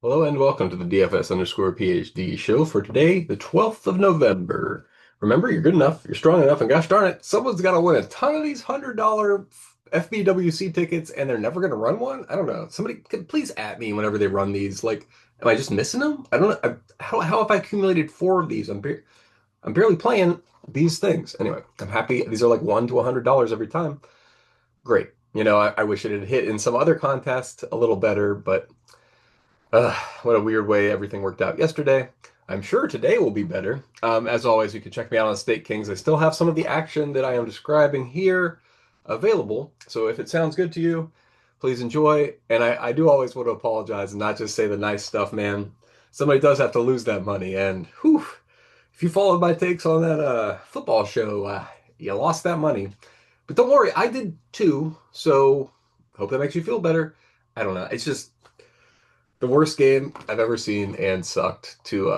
Hello and welcome to the DFS underscore PhD show for today, the 12th of November. Remember, you're good enough, you're strong enough, and gosh darn it, someone's got to win a ton of these $100 FBWC tickets and they're never going to run one? I don't know. Somebody could please at me whenever they run these. Like, am I just missing them? I don't know. How have I accumulated four of these? I'm barely playing these things. Anyway, I'm happy. These are like $1 to $100 every time. Great. I wish it had hit in some other contest a little better, but what a weird way everything worked out yesterday. I'm sure today will be better. As always, you can check me out on State Kings. I still have some of the action that I am describing here available. So if it sounds good to you, please enjoy. And I do always want to apologize and not just say the nice stuff, man. Somebody does have to lose that money. And whew, if you followed my takes on that football show, you lost that money. But don't worry, I did too. So hope that makes you feel better. I don't know. It's just the worst game I've ever seen and sucked to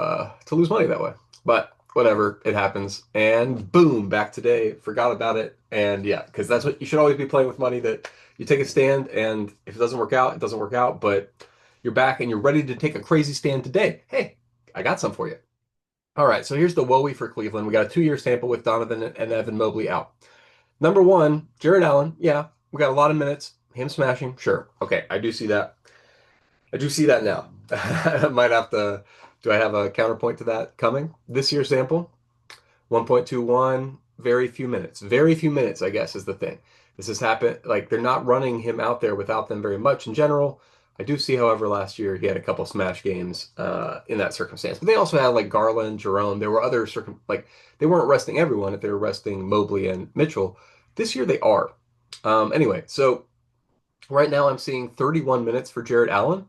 lose money that way. But whatever, it happens. And boom, back today. Forgot about it. And yeah, because that's what you should always be playing with money that you take a stand and if it doesn't work out, it doesn't work out. But you're back and you're ready to take a crazy stand today. Hey, I got some for you. All right, so here's the woe for Cleveland. We got a 2 year sample with Donovan and Evan Mobley out. Number one, Jared Allen. Yeah, we got a lot of minutes. Him smashing, sure. Okay, I do see that. I do see that now. I might have to. Do I have a counterpoint to that coming? This year's sample, 1.21, very few minutes. Very few minutes, I guess, is the thing. This has happened. Like, they're not running him out there without them very much in general. I do see, however, last year he had a couple smash games in that circumstance. But they also had, like, Garland, Jerome. There were other, like, they weren't resting everyone if they were resting Mobley and Mitchell. This year they are. Anyway, so right now I'm seeing 31 minutes for Jared Allen.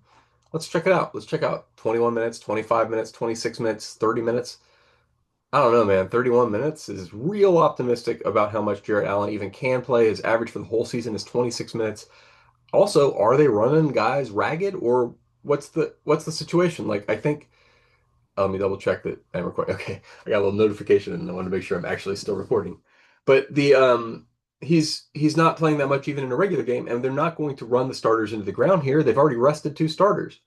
Let's check it out. Let's check out 21 minutes, 25 minutes, 26 minutes, 30 minutes. I don't know, man. 31 minutes is real optimistic about how much Jarrett Allen even can play. His average for the whole season is 26 minutes. Also, are they running guys ragged or what's the situation? Like I think let me double check that I'm recording. Okay, I got a little notification and I want to make sure I'm actually still recording. But the he's not playing that much even in a regular game, and they're not going to run the starters into the ground here. They've already rested two starters,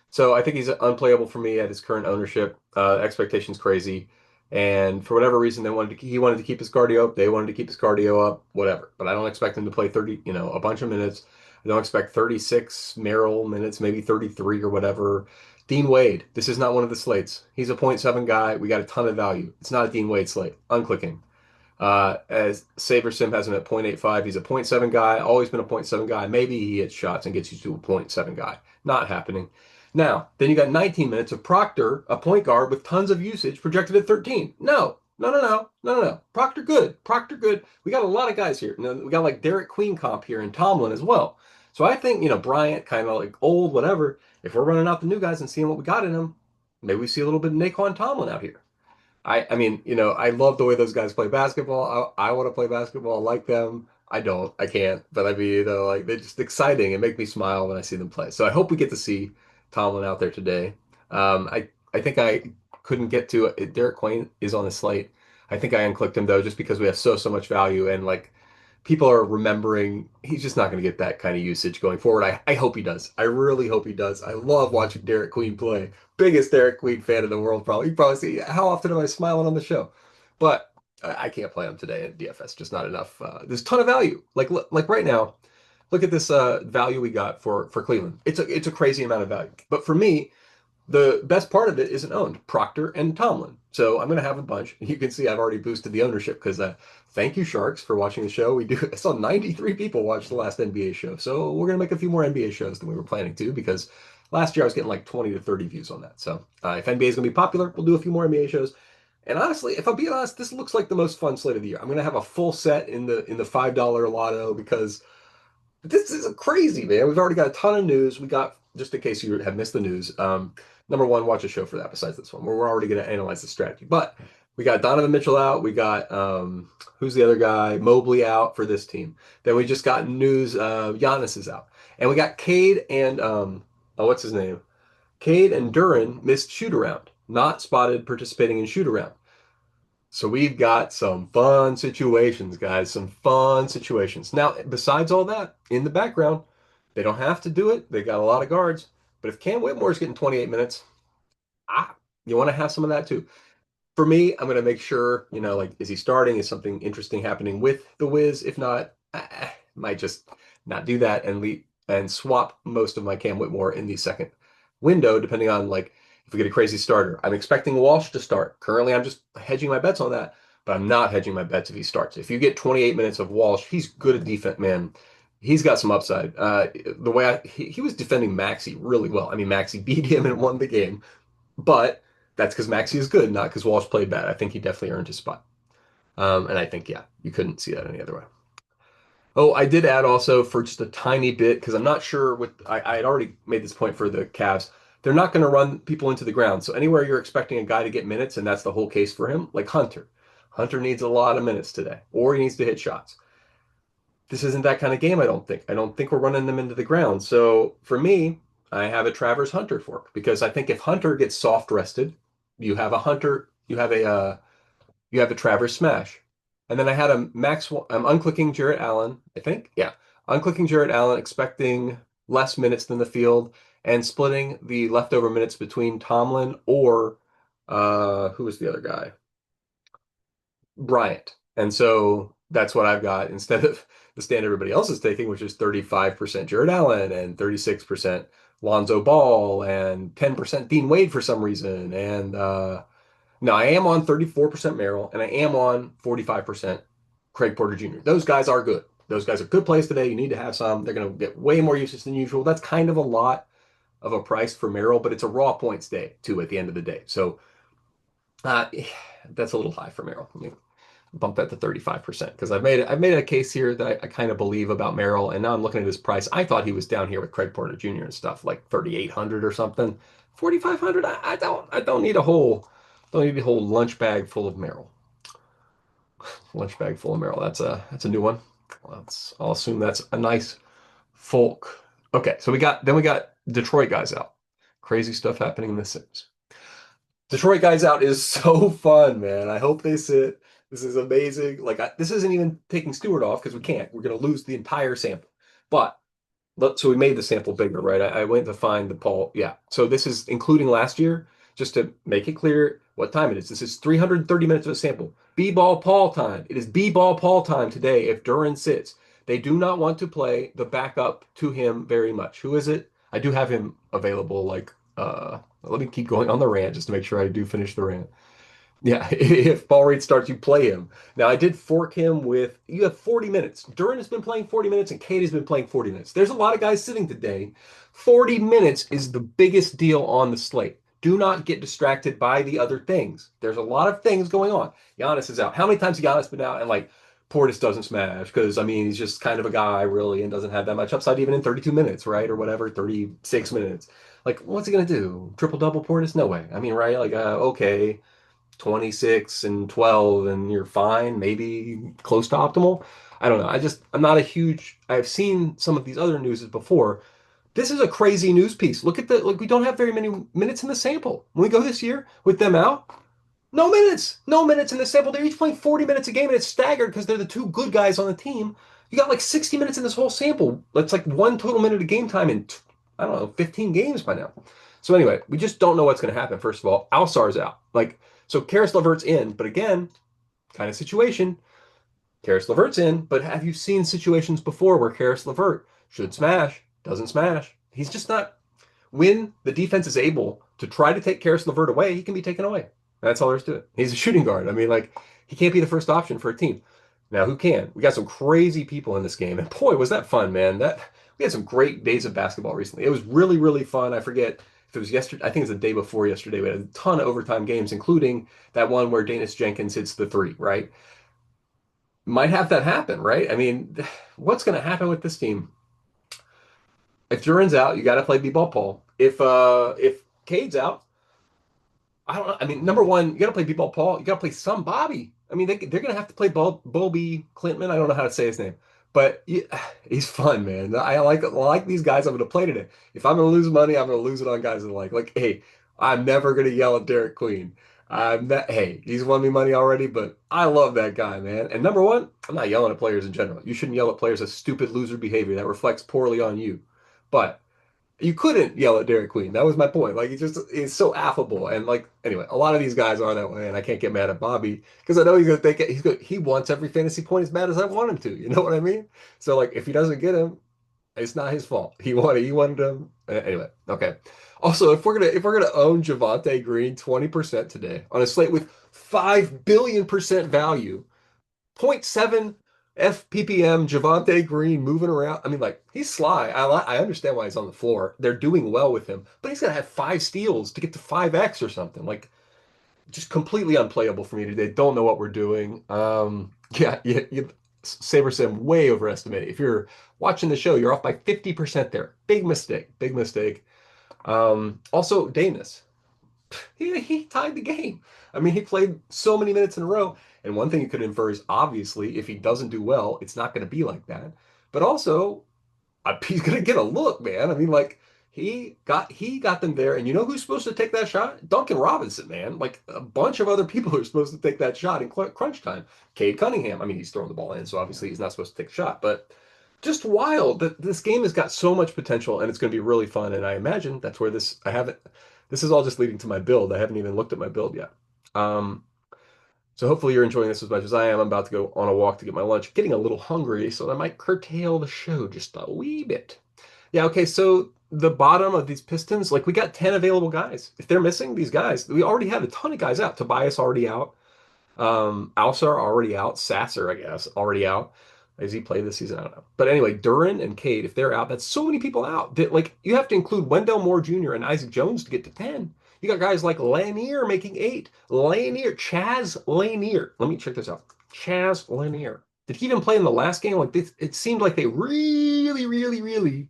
so I think he's unplayable for me at his current ownership. Expectations crazy, and for whatever reason he wanted to keep his cardio up. They wanted to keep his cardio up. Whatever, but I don't expect him to play 30, a bunch of minutes. I don't expect 36 Merrill minutes, maybe 33 or whatever. Dean Wade, this is not one of the slates. He's a point 0.7 guy. We got a ton of value. It's not a Dean Wade slate. Unclicking. As Saber Sim has him at 0.85. He's a point 0.7 guy, always been a point 0.7 guy. Maybe he hits shots and gets you to a point 0.7 guy. Not happening. Now, then you got 19 minutes of Proctor, a point guard with tons of usage, projected at 13. No, no, no, no, no, no, no. Proctor good. Proctor good. We got a lot of guys here. We got like Derek Queen comp here and Tomlin as well. So I think, Bryant, kind of like old, whatever. If we're running out the new guys and seeing what we got in them, maybe we see a little bit of Naquan Tomlin out here. I mean, I love the way those guys play basketball. I want to play basketball like them. I don't. I can't. But I mean, like they're just exciting and make me smile when I see them play. So I hope we get to see Tomlin out there today. I think I couldn't get to it. Derek Queen is on the slate. I think I unclicked him though, just because we have so much value and like people are remembering he's just not going to get that kind of usage going forward. I hope he does. I really hope he does. I love watching Derek Queen play. Biggest Derek Queen fan in the world, probably. You probably see how often am I smiling on the show, but I can't play him today in DFS. Just not enough. There's a ton of value. Like right now, look at this value we got for Cleveland. It's a crazy amount of value. But for me, the best part of it isn't owned, Proctor and Tomlin. So I'm going to have a bunch. You can see I've already boosted the ownership because thank you, Sharks, for watching the show. I saw 93 people watch the last NBA show. So we're going to make a few more NBA shows than we were planning to because last year I was getting like 20 to 30 views on that. So if NBA is going to be popular, we'll do a few more NBA shows. And honestly, if I'm being honest, this looks like the most fun slate of the year. I'm going to have a full set in the $5 lotto because this is crazy, man. We've already got a ton of news. We got, just in case you have missed the news, number one, watch a show for that besides this one, where we're already going to analyze the strategy. But we got Donovan Mitchell out. We got, who's the other guy? Mobley out for this team. Then we just got news, Giannis is out. And we got Cade and, what's his name? Cade and Duran missed shoot around, not spotted participating in shoot around. So we've got some fun situations, guys, some fun situations. Now, besides all that, in the background, they don't have to do it. They got a lot of guards, But if Cam Whitmore's getting 28 minutes, ah, you want to have some of that too. For me, I'm going to make sure, like, is he starting? Is something interesting happening with the Wiz? If not, I might just not do that and leave and swap most of my Cam Whitmore in the second window, depending on like if we get a crazy starter. I'm expecting Walsh to start. Currently, I'm just hedging my bets on that, but I'm not hedging my bets if he starts. If you get 28 minutes of Walsh, he's good at defense, man. He's got some upside. The way he was defending Maxey really well. I mean, Maxey beat him and won the game, but that's because Maxey is good, not because Walsh played bad. I think he definitely earned his spot. And I think, yeah, you couldn't see that any other way. Oh, I did add also for just a tiny bit because I'm not sure with I had already made this point for the Cavs. They're not going to run people into the ground. So anywhere you're expecting a guy to get minutes, and that's the whole case for him, like Hunter. Hunter needs a lot of minutes today, or he needs to hit shots. This isn't that kind of game, I don't think. I don't think we're running them into the ground. So for me, I have a Travers Hunter fork because I think if Hunter gets soft rested, you have a Hunter, you have a Travers smash. And then I had a Max, I'm unclicking Jarrett Allen, I think. Yeah. Unclicking Jarrett Allen, expecting less minutes than the field and splitting the leftover minutes between Tomlin or who was the other guy? Bryant. And so that's what I've got instead of the stand everybody else is taking, which is 35% Jared Allen and 36% Lonzo Ball and 10% Dean Wade for some reason. And now I am on 34% Merrill and I am on 45% Craig Porter Jr. Those guys are good. Those guys are good plays today. You need to have some. They're going to get way more usage than usual. That's kind of a lot of a price for Merrill, but it's a raw points day too at the end of the day. So uh, that's a little high for Merrill. Bump that to 35% because I've made a case here that I kind of believe about Merrill, and now I'm looking at his price. I thought he was down here with Craig Porter Jr. and stuff like 3,800 or something. 4,500. I don't need a whole lunch bag full of Merrill. Lunch bag full of Merrill. That's a new one. I'll assume that's a nice folk. Okay, so we got Detroit guys out. Crazy stuff happening in the Sims. Detroit guys out is so fun, man. I hope they sit. This is amazing. Like this isn't even taking Stewart off because we can't. We're gonna lose the entire sample. But so we made the sample bigger, right? I went to find the Paul. Yeah. So this is including last year, just to make it clear what time it is. This is 330 minutes of a sample. B-ball Paul time. It is B-ball Paul time today if Duran sits. They do not want to play the backup to him very much. Who is it? I do have him available. Like, let me keep going on the rant just to make sure I do finish the rant. Yeah, if ball rate starts, you play him. Now, I did fork him with, you have 40 minutes. Duran has been playing 40 minutes and Kate has been playing 40 minutes. There's a lot of guys sitting today. 40 minutes is the biggest deal on the slate. Do not get distracted by the other things. There's a lot of things going on. Giannis is out. How many times has Giannis been out and like Portis doesn't smash? Because, I mean, he's just kind of a guy, really, and doesn't have that much upside even in 32 minutes, right? Or whatever, 36 minutes. Like, what's he going to do? Triple double Portis? No way. I mean, right? Like, okay. 26 and 12 and you're fine, maybe close to optimal. I don't know. I'm not a huge, I've seen some of these other newses before. This is a crazy news piece. Look, we don't have very many minutes in the sample. When we go this year with them out, no minutes in the sample. They're each playing 40 minutes a game and it's staggered because they're the two good guys on the team. You got like 60 minutes in this whole sample. That's like one total minute of game time in, I don't know, 15 games by now. So anyway, we just don't know what's going to happen. First of all, Alsar's out. Like, so Karis LeVert's in, but again, kind of situation. Karis LeVert's in, but have you seen situations before where Karis LeVert should smash, doesn't smash? He's just not. When the defense is able to try to take Karis LeVert away, he can be taken away. That's all there is to it. He's a shooting guard. I mean, like, he can't be the first option for a team. Now, who can? We got some crazy people in this game, and boy, was that fun, man. That we had some great days of basketball recently. It was really, really fun. I forget if it was yesterday. I think it was the day before yesterday. We had a ton of overtime games, including that one where Danis Jenkins hits the three, right? Might have that happen, right? I mean, what's going to happen with this team? If Duran's out, you got to play B-ball Paul. If Cade's out, I don't know. I mean, number one, you got to play B-ball Paul. You got to play some Bobby. I mean, they're going to have to play Bobby Clintman. I don't know how to say his name, but he's fun, man. I like these guys I'm going to play today. If I'm going to lose money, I'm going to lose it on guys I like. Like, hey, I'm never going to yell at Derek Queen. I'm not, hey, he's won me money already, but I love that guy, man. And number one, I'm not yelling at players in general. You shouldn't yell at players as stupid loser behavior that reflects poorly on you. But You couldn't yell at Dairy Queen. That was my point. Like he's so affable and like anyway, a lot of these guys are that way, and I can't get mad at Bobby because I know he's gonna think he wants every fantasy point as bad as I want him to. You know what I mean? So like if he doesn't get him, it's not his fault. He wanted him anyway. Okay. Also, if we're gonna own Javante Green 20% today on a slate with 5 billion% value, point 0.7 FPPM, Javante Green moving around. I mean, like, he's sly. I understand why he's on the floor. They're doing well with him, but he's going to have 5 steals to get to 5X or something. Like, just completely unplayable for me today. Don't know what we're doing. Yeah, Saber Sim way overestimated. If you're watching the show, you're off by 50% there. Big mistake. Big mistake. Also, Danis. He tied the game. I mean, he played so many minutes in a row. And one thing you could infer is obviously if he doesn't do well, it's not going to be like that. But also, he's going to get a look, man. I mean, like he got them there. And you know who's supposed to take that shot? Duncan Robinson, man. Like a bunch of other people are supposed to take that shot in crunch time. Cade Cunningham. I mean, he's throwing the ball in, so obviously he's not supposed to take a shot. But just wild that this game has got so much potential and it's going to be really fun. And I imagine that's where I haven't, this is all just leading to my build. I haven't even looked at my build yet. Um, so hopefully you're enjoying this as much as I am. I'm about to go on a walk to get my lunch, getting a little hungry, so I might curtail the show just a wee bit. Yeah, okay, so the bottom of these Pistons, like we got 10 available guys. If they're missing these guys, we already have a ton of guys out. Tobias already out. Alsar already out. Sasser, I guess, already out. Has he played this season? I don't know. But anyway, Duran and Cade, if they're out, that's so many people out. Like you have to include Wendell Moore Jr. and Isaac Jones to get to 10. You got guys like Lanier making 8. Lanier, Chaz Lanier. Let me check this out. Chaz Lanier. Did he even play in the last game? Like this, it seemed like they really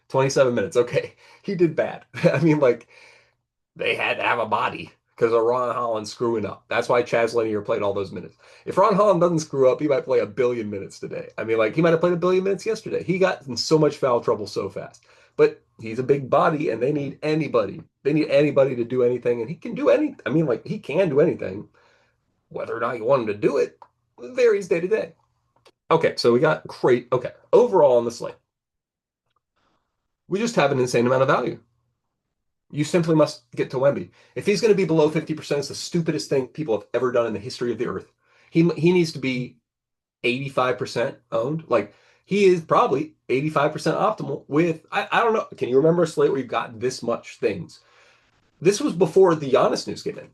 27 minutes. Okay, he did bad. I mean, like they had to have a body because of Ron Holland screwing up. That's why Chaz Lanier played all those minutes. If Ron Holland doesn't screw up, he might play a billion minutes today. I mean, like he might have played a billion minutes yesterday. He got in so much foul trouble so fast. But he's a big body, and they need anybody. They need anybody to do anything, and he can do any. I mean, like he can do anything. Whether or not you want him to do it varies day to day. Okay, so we got great. Okay, overall on the slate, we just have an insane amount of value. You simply must get to Wemby. If he's going to be below 50%, it's the stupidest thing people have ever done in the history of the earth. He needs to be 85% owned. Like he is probably 85% optimal with I don't know. Can you remember a slate where you've got this much things? This was before the Giannis news came in.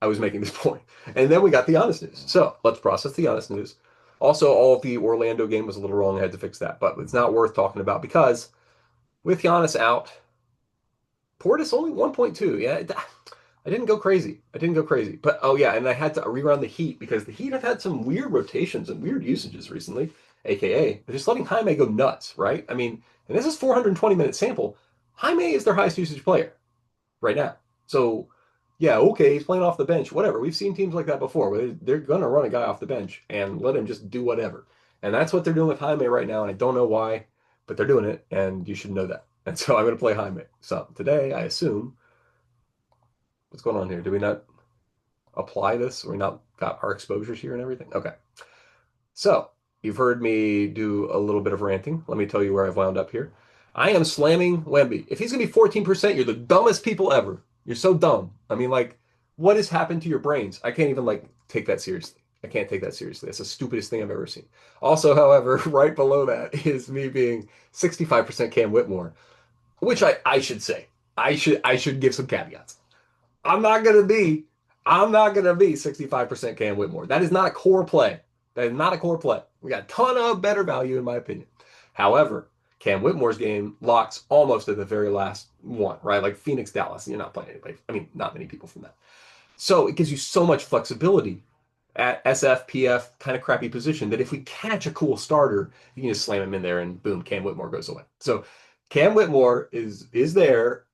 I was making this point. And then we got the Giannis news. So let's process the Giannis news. Also, all of the Orlando game was a little wrong. I had to fix that, but it's not worth talking about because with Giannis out, Portis only 1.2. Yeah, I didn't go crazy. I didn't go crazy. But oh yeah, and I had to rerun the Heat because the Heat have had some weird rotations and weird usages recently, aka they're just letting Jaime go nuts, right? I mean, and this is 420-minute sample. Jaime is their highest usage player right now. So yeah, okay, he's playing off the bench, whatever. We've seen teams like that before where they're gonna run a guy off the bench and let him just do whatever. And that's what they're doing with Jaime right now, and I don't know why, but they're doing it, and you should know that. And so I'm gonna play Jaime. So today, I assume, what's going on here? Do we not apply this? We not got our exposures here and everything? Okay. So you've heard me do a little bit of ranting. Let me tell you where I've wound up here. I am slamming Wemby. If he's gonna be 14%, you're the dumbest people ever. You're so dumb. I mean, like, what has happened to your brains? I can't even like take that seriously. I can't take that seriously. That's the stupidest thing I've ever seen. Also, however, right below that is me being 65% Cam Whitmore, which I should say. I should give some caveats. I'm not gonna be I'm not gonna be 65% Cam Whitmore. That is not a core play. That is not a core play. We got a ton of better value in my opinion. However, Cam Whitmore's game locks almost at the very last one, right? Like Phoenix, Dallas. You're not playing anybody. I mean, not many people from that. So it gives you so much flexibility at SF, PF, kind of crappy position that if we catch a cool starter, you can just slam him in there and boom, Cam Whitmore goes away. So Cam Whitmore is there,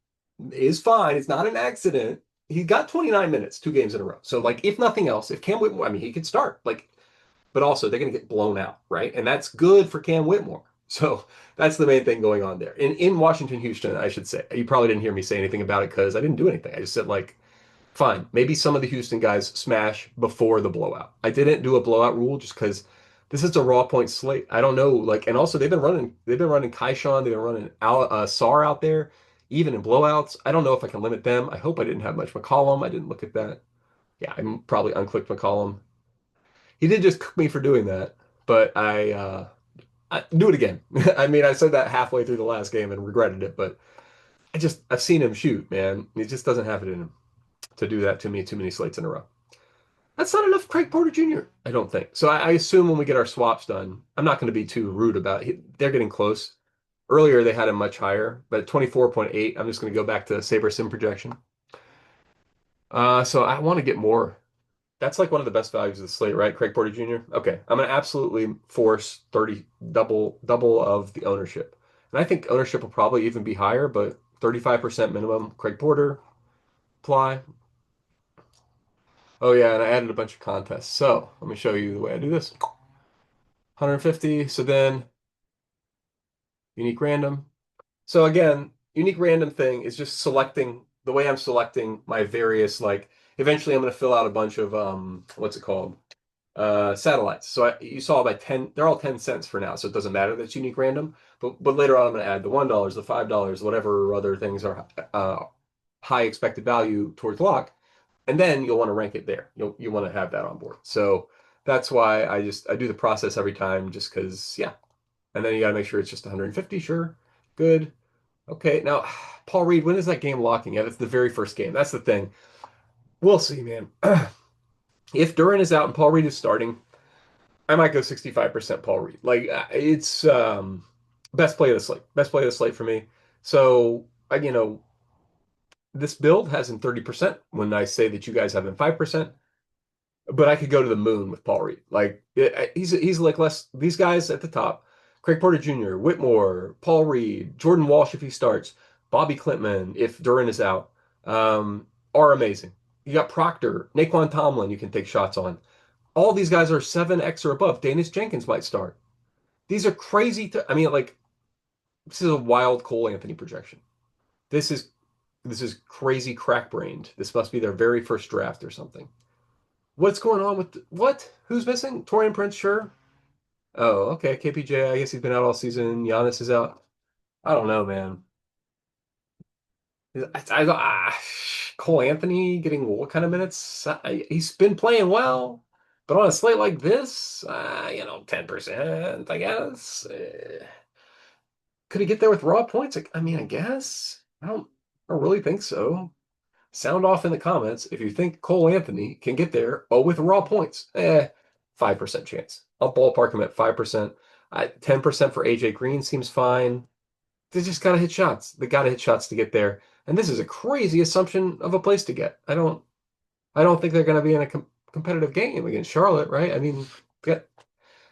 is fine. It's not an accident. He got 29 minutes, 2 games in a row. So like if nothing else, if Cam Whitmore, I mean he could start. Like, but also they're gonna get blown out, right? And that's good for Cam Whitmore. So that's the main thing going on there. In Washington, Houston, I should say. You probably didn't hear me say anything about it because I didn't do anything. I just said like fine. Maybe some of the Houston guys smash before the blowout. I didn't do a blowout rule just because this is a raw point slate. I don't know, like, and also they've been running Kaishan, they've been running Sar out there. even in blowouts. I don't know if I can limit them. I hope I didn't have much McCollum. I didn't look at that. Yeah, I probably unclicked McCollum. He did just cook me for doing that, but I do it again. I mean, I said that halfway through the last game and regretted it, but I've seen him shoot, man. He just doesn't have it in him to do that to me too many slates in a row. That's not enough Craig Porter Jr., I don't think. So I assume when we get our swaps done, I'm not going to be too rude about it. They're getting close. Earlier, they had him much higher, but at 24.8, I'm just going to go back to Saber Sim projection. So I want to get more. That's like one of the best values of the slate, right? Craig Porter Jr. Okay, I'm going to absolutely force 30 double of the ownership. And I think ownership will probably even be higher, but 35% minimum Craig Porter apply. Oh yeah, and I added a bunch of contests. So let me show you the way I do this. 150. So then unique random. So again, unique random thing is just selecting the way I'm selecting my various like eventually I'm going to fill out a bunch of what's it called? Satellites. So you saw by 10 they're all 10 cents for now, so it doesn't matter that's unique random, but later on I'm going to add the $1, the $5, whatever other things are high expected value towards lock, and then you'll want to rank it there. You want to have that on board. So that's why I do the process every time just because yeah. And then you got to make sure it's just 150, sure. Good. Okay, now Paul Reed, when is that game locking? Yeah, that's the very first game. That's the thing. We'll see, man. If Duran is out and Paul Reed is starting, I might go 65% Paul Reed. Like it's best play of the slate. Best play of the slate for me. So this build has him 30% when I say that you guys have him 5%. But I could go to the moon with Paul Reed. Like he's like less these guys at the top. Craig Porter Jr., Whitmore, Paul Reed, Jordan Walsh if he starts, Bobby Clintman if Duran is out, are amazing. You got Proctor, Naquan Tomlin you can take shots on. All these guys are 7x or above. Danius Jenkins might start. These are crazy. I mean, like this is a wild Cole Anthony projection. This is this is crazy crack brained. This must be their very first draft or something. What's going on with what? Who's missing? Torian Prince, sure. Oh, okay. KPJ, I guess he's been out all season. Giannis is out. I don't know, man. Cole Anthony getting what kind of minutes? He's been playing well, but on a slate like this, 10%, I guess. Could he get there with raw points? I mean, I guess. I don't really think so. Sound off in the comments if you think Cole Anthony can get there, with raw points. 5% chance. I'll ballpark him at 5%. 10% for AJ Green seems fine. They just gotta hit shots. They gotta hit shots to get there. And this is a crazy assumption of a place to get. I don't think they're gonna be in a competitive game against Charlotte, right? I mean, I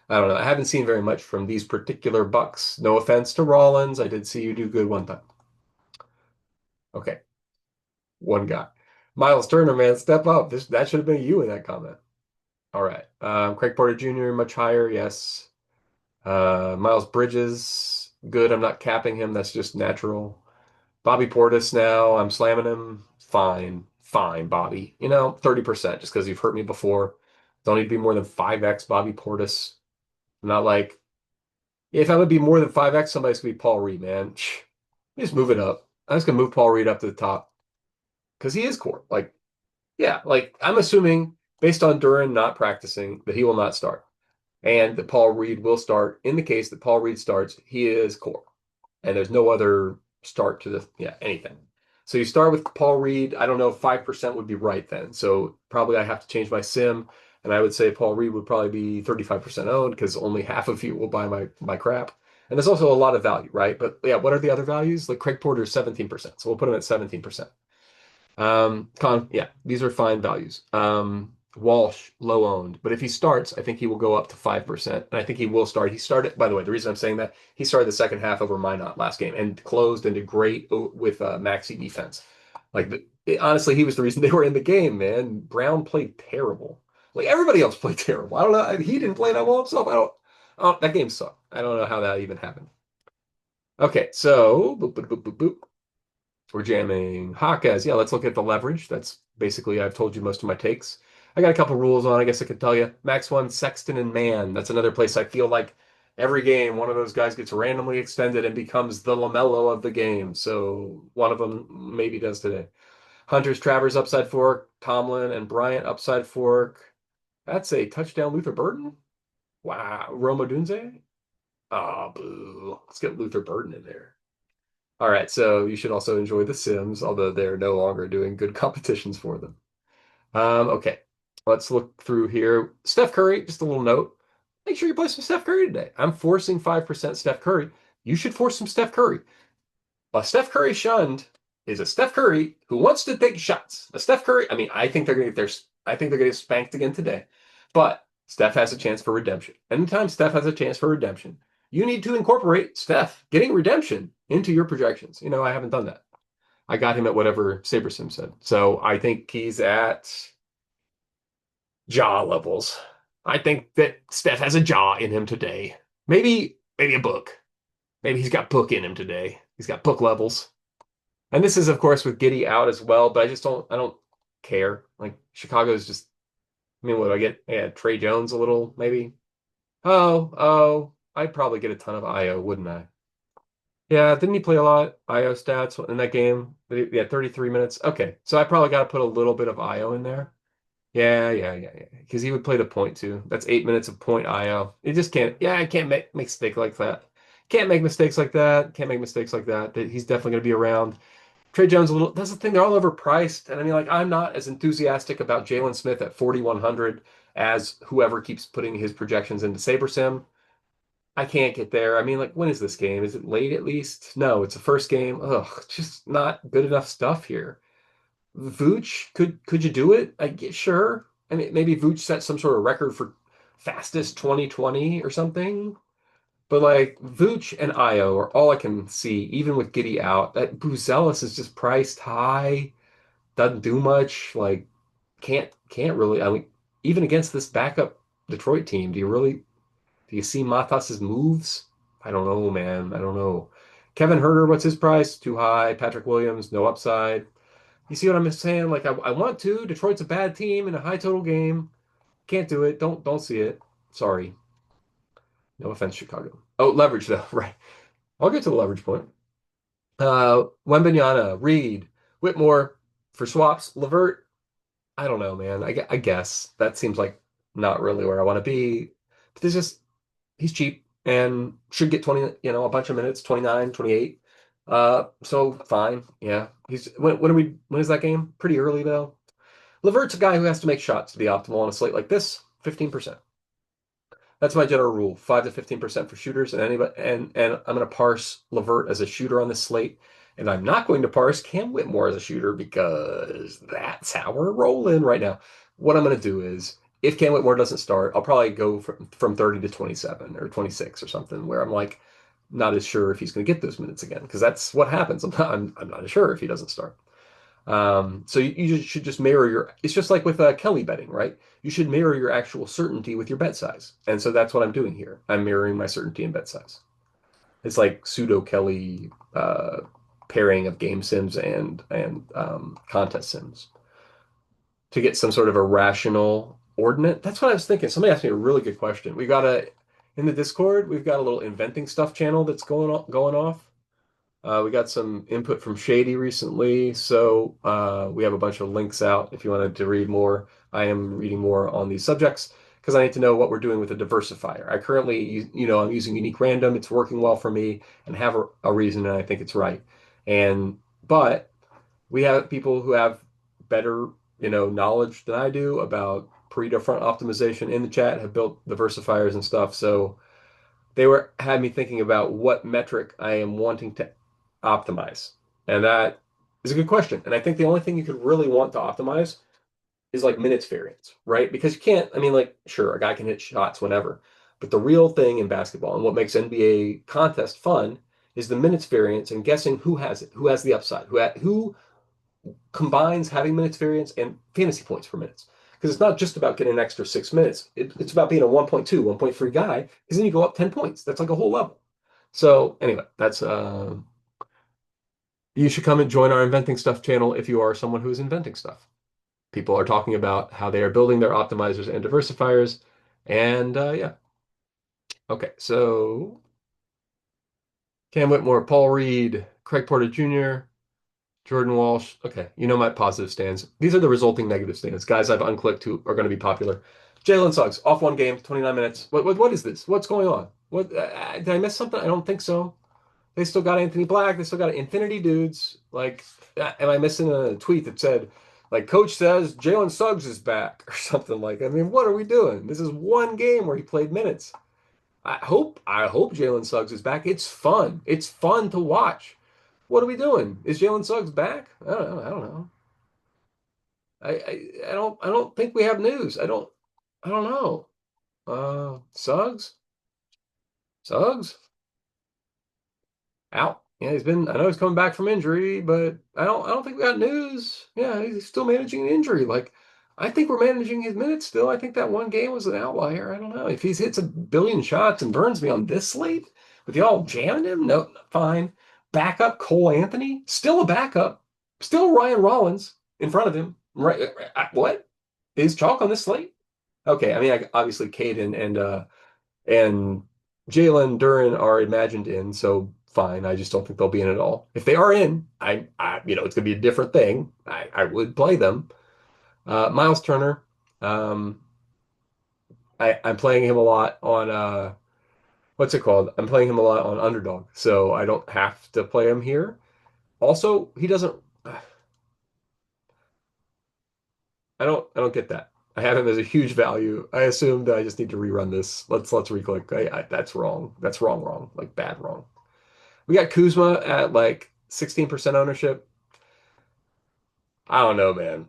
don't know. I haven't seen very much from these particular Bucks. No offense to Rollins. I did see you do good one time. Okay, one guy. Miles Turner, man, step up. That should have been you in that comment. All right. Craig Porter Jr., much higher, yes. Miles Bridges, good. I'm not capping him. That's just natural. Bobby Portis now, I'm slamming him. Fine. Fine, Bobby. 30% just because you've hurt me before. Don't need to be more than 5x Bobby Portis. I'm not like, if I'm going to be more than 5x, somebody's going to be Paul Reed, man. Just move it up. I'm just going to move Paul Reed up to the top because he is core. Like, yeah, like I'm assuming based on Duran not practicing that he will not start and that Paul Reed will start. In the case that Paul Reed starts, he is core. And there's no other start to anything. So you start with Paul Reed. I don't know if 5% would be right then. So probably I have to change my sim. And I would say Paul Reed would probably be 35% owned because only half of you will buy my crap. And there's also a lot of value, right? But yeah, what are the other values? Like Craig Porter is 17%. So we'll put him at 17%. Yeah, these are fine values. Walsh, low owned, but if he starts, I think he will go up to 5%. And I think he will start. He started, by the way, the reason I'm saying that, he started the second half over Minot last game and closed and did great with Maxi defense. Honestly, he was the reason they were in the game, man. Brown played terrible. Like everybody else played terrible. I don't know. He didn't play that well himself. Oh, that game sucked. I don't know how that even happened. Okay, so boop, boop, boop, boop, boop. We're jamming Hawkes. Yeah, let's look at the leverage. That's basically, I've told you most of my takes. I got a couple rules on, I guess I could tell you. Max one, Sexton and Man. That's another place I feel like Every game, one of those guys gets randomly extended and becomes the LaMelo of the game. So one of them maybe does today. Hunter's Travers upside fork, Tomlin and Bryant upside fork. That's a touchdown, Luther Burden. Wow, Roma Dunze. Oh, boo. Let's get Luther Burden in there. All right, so you should also enjoy The Sims, although they're no longer doing good competitions for them. Okay, let's look through here. Steph Curry, just a little note. Make sure you play some Steph Curry today. I'm forcing 5% Steph Curry. You should force some Steph Curry. A Steph Curry shunned is a Steph Curry who wants to take shots. A Steph Curry, I mean, I think they're gonna get spanked again today. But Steph has a chance for redemption. Anytime Steph has a chance for redemption, you need to incorporate Steph getting redemption into your projections. I haven't done that. I got him at whatever SaberSim said. So I think he's at jaw levels. I think that Steph has a jaw in him today. Maybe a book. Maybe he's got book in him today. He's got book levels. And this is, of course, with Giddy out as well, but I don't care. Like Chicago's just, I mean, what do I get? Yeah, Trey Jones a little, maybe. Oh, I'd probably get a ton of IO, wouldn't I? Yeah, didn't he play a lot IO stats in that game? Yeah, 33 minutes. Okay, so I probably got to put a little bit of IO in there. Yeah. Because he would play the point too. That's 8 minutes of point IO. You just can't. Yeah, I can't make mistake like that. Can't make mistakes like that. Can't make mistakes like that. He's definitely going to be around. Trey Jones a little. That's the thing. They're all overpriced, and I mean, like, I'm not as enthusiastic about Jalen Smith at 4,100 as whoever keeps putting his projections into SaberSim. I can't get there. I mean, like, when is this game? Is it late at least? No, it's the first game. Ugh, just not good enough stuff here. Vooch, could you do it? I get sure. I mean, maybe Vooch set some sort of record for fastest 2020 or something. But like Vooch and Io are all I can see, even with Giddy out. That Buzelis is just priced high, doesn't do much. Like can't really. I mean, even against this backup Detroit team, do you see Matas's moves? I don't know, man. I don't know. Kevin Herter, what's his price? Too high. Patrick Williams, no upside. You see what I'm saying? Like I want to. Detroit's a bad team in a high total game. Can't do it. Don't see it. Sorry. No offense, Chicago. Oh, leverage though. Right. I'll get to the leverage point. Wembanyama, Reed, Whitmore for swaps. Levert, I don't know, man. I guess that seems like not really where I want to be. But there's just he's cheap and should get 20, a bunch of minutes, 29, 28. So fine. Yeah. When is that game? Pretty early though. Levert's a guy who has to make shots to be optimal on a slate like this, 15%. That's my general rule, 5 to 15% for shooters, and anybody, and I'm going to parse Levert as a shooter on this slate, and I'm not going to parse Cam Whitmore as a shooter because that's how we're rolling right now. What I'm going to do is, if Cam Whitmore doesn't start, I'll probably go from 30 to 27 or 26 or something, where I'm like not as sure if he's going to get those minutes again, because that's what happens. I'm not as sure if he doesn't start. So you should just mirror it's just like with Kelly betting, right? You should mirror your actual certainty with your bet size. And so that's what I'm doing here. I'm mirroring my certainty and bet size. It's like pseudo Kelly pairing of game sims and contest sims to get some sort of a rational ordinate. That's what I was thinking. Somebody asked me a really good question. In the Discord, we've got a little inventing stuff channel that's going off. We got some input from Shady recently, so we have a bunch of links out if you wanted to read more. I am reading more on these subjects because I need to know what we're doing with a diversifier. I currently, I'm using unique random. It's working well for me and have a reason, and I think it's right. But we have people who have better, knowledge than I do about Pareto front optimization in the chat, have built diversifiers and stuff. So had me thinking about what metric I am wanting to optimize. And that is a good question. And I think the only thing you could really want to optimize is like minutes variance, right? Because you can't, I mean, like, sure, a guy can hit shots whenever, but the real thing in basketball and what makes NBA contest fun is the minutes variance and guessing who has it, who has the upside, who combines having minutes variance and fantasy points per minutes. Because it's not just about getting an extra 6 minutes. It's about being a 1.2, 1.3 guy, because then you go up 10 points. That's like a whole level. So anyway, that's you should come and join our Inventing Stuff channel if you are someone who is inventing stuff. People are talking about how they are building their optimizers and diversifiers. And yeah. Okay, so Cam Whitmore, Paul Reed, Craig Porter Jr., Jordan Walsh. Okay, you know my positive stands. These are the resulting negative stands. Guys I've unclicked who are going to be popular. Jalen Suggs, off one game, 29 minutes. What is this? What's going on? What did I miss something? I don't think so. They still got Anthony Black. They still got Infinity Dudes. Like, am I missing a tweet that said, like, Coach says Jalen Suggs is back or something like? I mean, what are we doing? This is one game where he played minutes. I hope Jalen Suggs is back. It's fun. It's fun to watch. What are we doing? Is Jalen Suggs back? I don't know. I don't know. I don't think we have news. I don't know. Suggs? Suggs? Out. Yeah, he's been. I know he's coming back from injury, but I don't think we got news. Yeah, he's still managing an injury. Like, I think we're managing his minutes still. I think that one game was an outlier. I don't know if he hits a billion shots and burns me on this slate with y'all jamming him. No, fine. Backup Cole Anthony, still a backup. Still Ryan Rollins in front of him. Right? What is chalk on this slate? Okay, I mean, obviously Caden and Jalen Duren are imagined in, so fine. I just don't think they'll be in at all. If they are in, it's gonna be a different thing. I would play them. Miles Turner, um, I'm playing him a lot on what's it called? I'm playing him a lot on Underdog, so I don't have to play him here. Also, he doesn't. I don't get that. I have him as a huge value. I assumed I just need to rerun this. Let's reclick. That's wrong. That's wrong. Wrong. Like bad wrong. We got Kuzma at like 16% ownership. I don't know, man.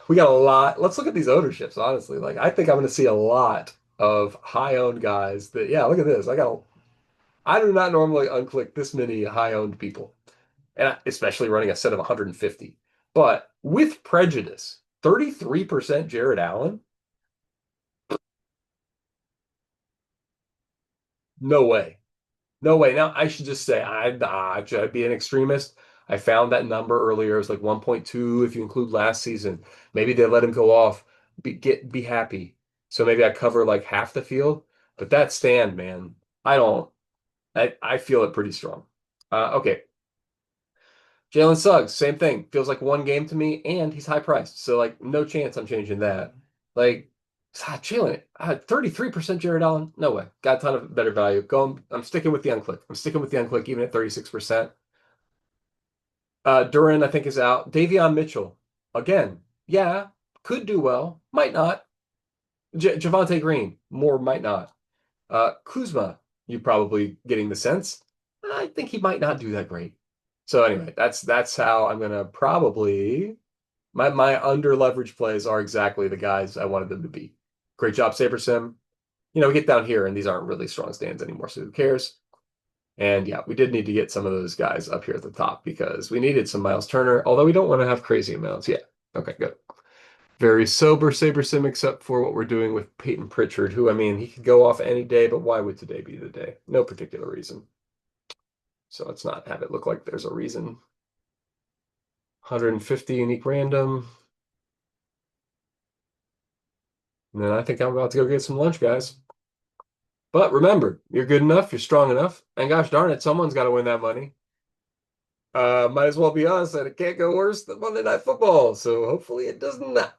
We got a lot. Let's look at these ownerships, honestly. Like, I think I'm going to see a lot of high-owned guys that, yeah, look at this. I do not normally unclick this many high-owned people, and especially running a set of 150. But with prejudice, 33% Jared Allen? No way. No way. Now, I should just say, should I be an extremist? I found that number earlier. It was like 1.2 if you include last season. Maybe they let him go off. Be happy. So maybe I cover like half the field. But that stand, man, I don't. I feel it pretty strong. Okay. Jalen Suggs, same thing. Feels like one game to me, and he's high priced. So like no chance I'm changing that. Like Jalen, 33% Jared Allen. No way. Got a ton of better value. I'm sticking with the unclick. I'm sticking with the unclick even at 36%. Duran, I think, is out. Davion Mitchell, again, yeah, could do well, might not. Javante Green, more might not. Kuzma, you're probably getting the sense. I think he might not do that great. So anyway, that's how I'm gonna probably my under leverage plays are exactly the guys I wanted them to be. Great job, SaberSim. We get down here and these aren't really strong stands anymore, so who cares? And yeah, we did need to get some of those guys up here at the top because we needed some Miles Turner, although we don't want to have crazy amounts. Yeah. Okay, good. Very sober SaberSim, except for what we're doing with Peyton Pritchard, who, I mean, he could go off any day, but why would today be the day? No particular reason. So let's not have it look like there's a reason. 150 unique random. And then I think I'm about to go get some lunch, guys. But remember, you're good enough, you're strong enough, and gosh darn it, someone's got to win that money. Might as well be us, and it can't go worse than Monday Night Football. So hopefully it does not.